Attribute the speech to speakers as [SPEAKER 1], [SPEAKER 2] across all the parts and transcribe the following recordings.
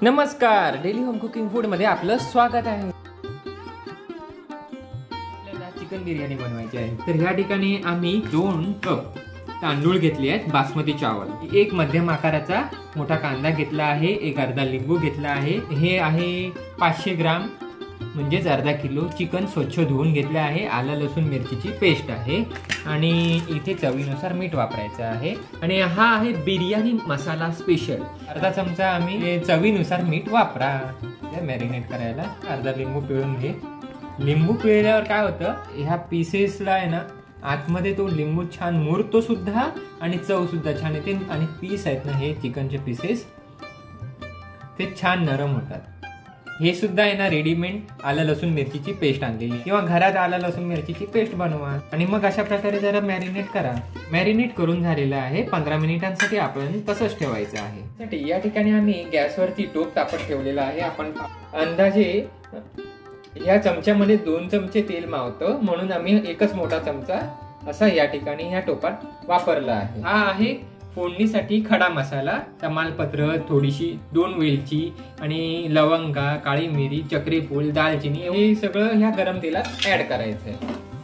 [SPEAKER 1] नमस्कार, daily home cooking food मध्ये आपलं स्वागत आहे। आपल्याला चिकन बिर्याणी बनवायची आहे, तर ह्या ठिकाणी आम्ही 2 कप तांदूळ घेतले आहेत बासमती चावल, एक मध्यम आकाराचा मोठा कांदा घेतला आहे, एक अर्धा लिंबू घेतला आहे, हे आहे 500 ग्राम म्हणजेच अर्धा किलो चिकन स्वच्छ धुवून घेतले आहे, आलं लसूण मिरचीची पेस्ट आहे आणि इथे चवीनुसार मीठ वापरायचं आहे आणि हा आहे बिर्याणी मसाला स्पेशल, अर्धा चमचा आम्ही चवीनुसार मीठ वापरा मॅरिनेट करायला। अर्धा लिंबू पिळून घे। लिंबू पिळल्यावर काय होतं, ह्या पीसेसला आहे ना आतमध्ये तो लिंबू छान मुरतो सुद्धा आणि चव सुद्धा छान येते आणि पीस आहेत ना हे चिकनचे पीसेस ते छान नरम होतात। हे सुद्धा आहे ना रेडीमेड आलं लसूण मिरचीची पेस्ट आणलेली किंवा घरात आलं लसूण मिरचीची पेस्ट बनवा आणि मग अशा प्रकारे जरा मॅरिनेट करा। मॅरिनेट करून झालेलं आहे, 15 मिनिटांसाठी आपण तसंच ठेवायचं आहे। या ठिकाणी आम्ही गॅसवरती टोप तापत ठेवलेला आहे। आपण अंदाजे या चमच्यामध्ये 2 चमचे तेल मावतं, म्हणून आम्ही एकच मोठा चमचा असा या ठिकाणी ह्या टोपात वापरला आहे। हा आहे फोडणीसाठी खडा मसाला, तमालपत्र, थोडीशी 2 वेलची आणि लवंगा, काळी मिरी, चक्रीफूल, दालचिनी हे सगळं ह्या गरम तेलात ऍड करायचंय।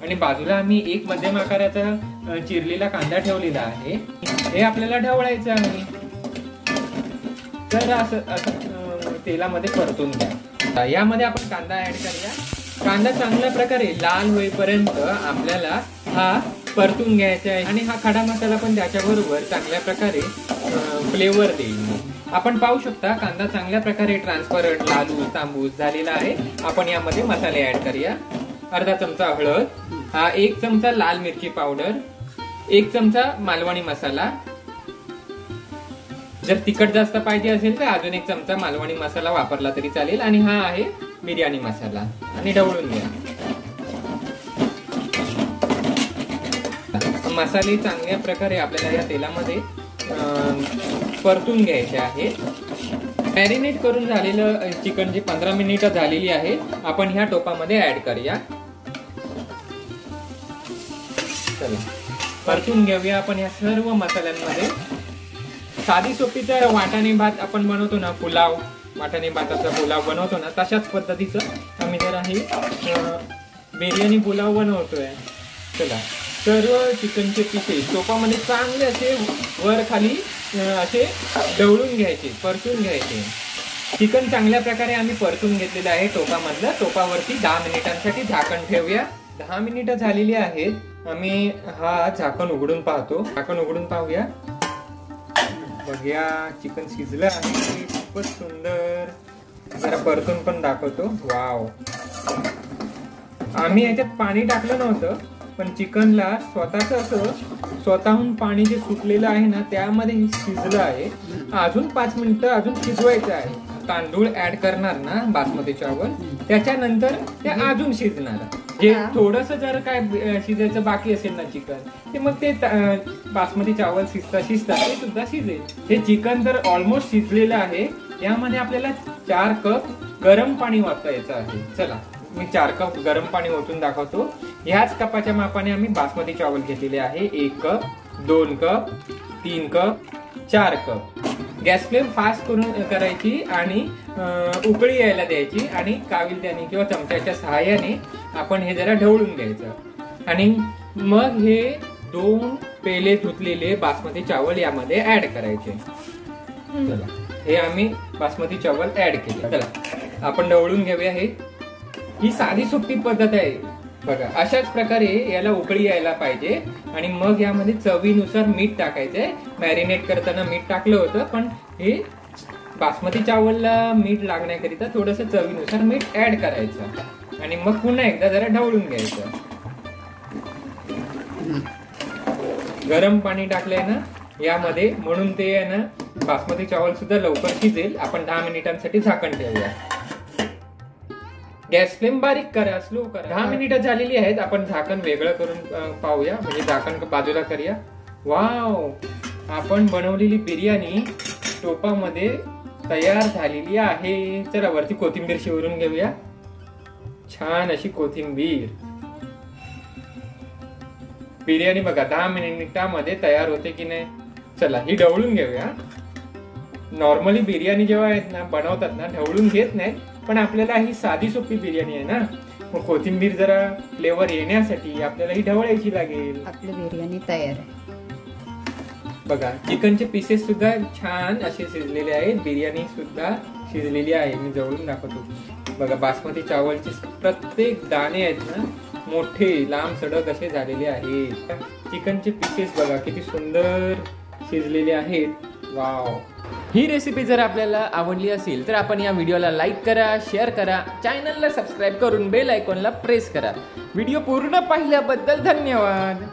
[SPEAKER 1] आणि बाजूला आम्ही एक मध्यम आकाराचा चिरलेला कांदा ठेवलेला आहे, हे आपल्याला ढवळायचं आहे। तर असं तेलामध्ये परतून घ्या। यामध्ये आपण कांदा ऍड करूया। कांदा चांगल्या प्रकारे लाल होईपर्यंत आपल्याला हा परतून घ्यायचा आहे आणि हा खडा मसाला पण त्याच्याबरोबर चांगल्या प्रकारे फ्लेवर देईल। आपण पाहू शकता कांदा चांगल्या प्रकारे ट्रान्सपरंट लालू तांबूस झालेला आहे। आपण यामध्ये मसाले ऍड करूया। अर्धा चमचा हळद, हा 1 चमचा लाल मिरची पावडर, 1 चमचा मालवणी मसाला, जर तिखट जास्त पाहिजे असेल तर अजून 1 चमचा मालवणी मसाला वापरला तरी चालेल आणि हा आहे बिर्याणी मसाला आणि ढवळून घ्या। मसाले चांगल्या प्रकारे आपल्याला या तेलामध्ये परतून घ्यायचे आहे। मॅरिनेट करून झालेलं चिकन जे 15 मिनिटं झालेली आहे आपण ह्या टोपामध्ये ऍड करूया। चला परतून घेऊया आपण या सर्व मसाल्यांमध्ये। साधी सोपी तर वाटाणे भात आपण बनवतो ना, पुलाव, वाटाणे भाताचा पुलाव बनवतो ना, तशाच पद्धतीचं आम्ही जर आहे बिर्याणी पुलाव बनवतोय। चला सर्व चिकनचे पीसेस टोपामध्ये चांगले असे वर खाली असे ढवळून घ्यायचे, परतून घ्यायचे। चिकन चांगल्या प्रकारे आम्ही परतून घेतलेलं आहे टोपामधलं। टोपावरती 10 मिनिटांसाठी झाकण ठेवूया। 10 मिनिटं झालेली आहेत, आम्ही हा झाकण उघडून पाहतो। झाकण उघडून पाहूया, बघूया चिकन शिजलं आहे, खूपच सुंदर। जरा परतून पण दाखवतो। वाव, आम्ही याच्यात पाणी टाकलं नव्हतं, पण चिकनला स्वतःच असं स्वतःहून पाणी जे सुटलेलं आहे ना त्यामध्ये शिजलं आहे। अजून 5 मिनिटं अजून शिजवायचं आहे। तांदूळ ऍड करणार ना बासमती चावल, त्याच्यानंतर ते अजून शिजणार। जे थोडस जर काय शिजायचं बाकी असेल ना चिकन, ते मग ते बासमती चावल शिजता ते सुद्धा शिजेल। हे चिकन तर ऑलमोस्ट शिजलेलं आहे। यामध्ये आपल्याला 4 कप गरम पाणी वापरायचं आहे। चला मी 4 कप गरम पाणी ओतून दाखवतो। ह्याच कपाच्या मापाने आम्ही बासमती चावल घेतलेले आहे। 1 cup, 2 cup, 3 cup, 4 cup. Gas flame fast करून करायची आणि उकळी यायला द्यायची आणि काविलद्याने किंवा चमच्याच्या सहाय्याने आपण हे जरा ढवळून घ्यायचं आणि मग हे 2 पेले धुतलेले बासमती चावल यामध्ये ऍड करायचे। चला हे आम्ही बासमती चावल ऍड केले। चला आपण ढवळून घेऊया। ही साधी सोपी पद्धत आहे बघा। अशाच प्रकारे याला उकळी यायला पाहिजे आणि मग यामध्ये चवीनुसार मीठ टाकायचंय। मॅरिनेट करताना मीठ टाकलं होतं, पण हे बासमती चावलला मीठ लागण्याकरिता थोडस चवीनुसार मीठ ऍड करायचं आणि मग पुन्हा एकदा जरा ढवळून घ्यायचं। गरम पाणी टाकलंय ना यामध्ये, म्हणून ते आहे ना बासमती चावल सुद्धा लवकर शिजेल। आपण 10 मिनिटांसाठी झाकण ठेवूया। गॅस फ्लेम बारीक करा, स्लो करा। 10 मिनिटं झालेली आहेत, आपण झाकण वेगळं करून पाहूया, म्हणजे झाकण बाजूला करूया। वाव, आपण बनवलेली बिर्याणी टोपामध्ये तयार झालेली आहे। चला वरती कोथिंबीर शिवरून घेऊया, छान अशी कोथिंबीर। बिर्याणी बघा 10 मिनिटांमध्ये तयार होते की नाही। चला ही ढवळून घेऊया। नॉर्मली बिर्याणी जेव्हा आहेत ना बनवतात ना ढवळून घेत नाहीत, पण आपल्याला ही साधी सोपी बिर्याणी आहे ना, मग कोथिंबीर जरा फ्लेवर येण्यासाठी आपल्याला ही ढवळायची लागेल.
[SPEAKER 2] आपली बिर्याणी तयार आहे.
[SPEAKER 1] बघा चिकनचे पीसेस सुद्धा छान असे शिजलेले आहेत, बिर्याणी सुद्धा शिजलेली आहे. मी जवळून दाखवतो. बघा बासमती चावलचे प्रत्येक दाणे आहेत ना मोठे लांब सडक असे झालेले आहेत. चिकनचे पीसेस बघा किती सुंदर शिजलेले आहेत. वाव. ही रेसिपी जर आपल्याला आवडली असेल तर आपण या व्हिडिओला लाईक करा, शेअर करा, चॅनलला सबस्क्राईब करून बेल आयकॉनला प्रेस करा. व्हिडिओ पूर्ण पाहिल्याबद्दल धन्यवाद.